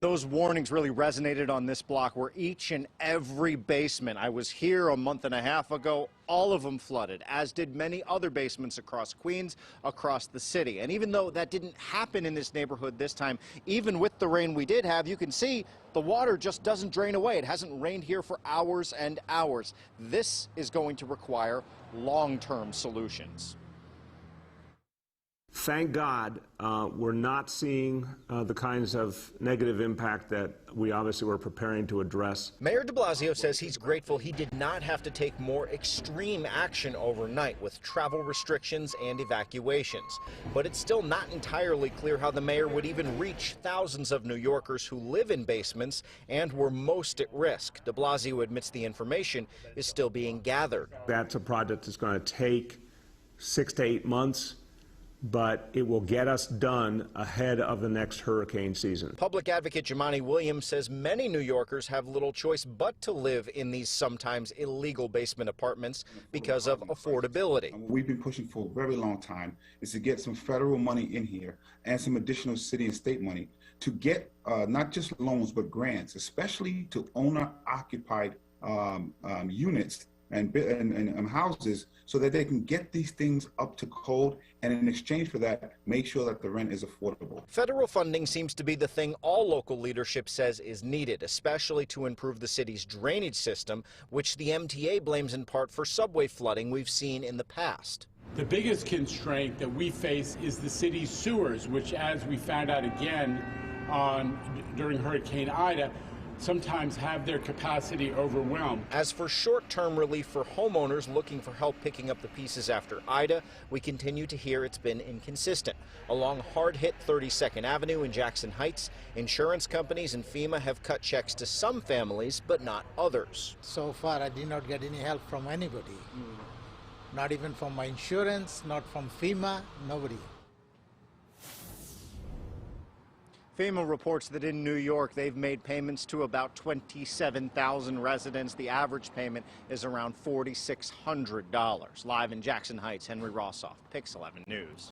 Those warnings really resonated on this block where each and every basement, I was here a month and a half ago, all of them flooded, as did many other basements across Queens, across the city. And even though that didn't happen in this neighborhood this time, even with the rain we did have, you can see the water just doesn't drain away. It hasn't rained here for hours and hours. This is going to require long-term solutions. Thank God we're not seeing the kinds of negative impact that we obviously were preparing to address. Mayor de Blasio says he's grateful he did not have to take more extreme action overnight with travel restrictions and evacuations. But it's still not entirely clear how the mayor would even reach thousands of New Yorkers who live in basements and were most at risk. De Blasio admits the information is still being gathered. That's a project that's going to take 6 to 8 months. But it will get us done ahead of the next hurricane season. Public advocate Jimani Williams says many New Yorkers have little choice but to live in these sometimes illegal basement apartments because of affordability. We've been pushing for a very long time is to get some federal money in here and some additional city and state money to get not just loans but grants, especially to owner-occupied units and houses, so that they can get these things up to code, and in exchange for that, make sure that the rent is affordable. Federal funding seems to be the thing all local leadership says is needed, especially to improve the city's drainage system, which the MTA blames in part for subway flooding we've seen in the past. The biggest constraint that we face is the city's sewers, which, as we found out again during Hurricane Ida, sometimes have their capacity overwhelmed. As for short-term relief for homeowners looking for help picking up the pieces after Ida, we continue to hear it's been inconsistent. Along hard-hit 32nd Avenue in Jackson Heights, insurance companies and FEMA have cut checks to some families, but not others. So far, I did not get any help from anybody. Not even from my insurance, not from FEMA, nobody. FEMA reports that in New York, they've made payments to about 27,000 residents. The average payment is around $4,600. Live in Jackson Heights, Henry Rossoff, Pix 11 News.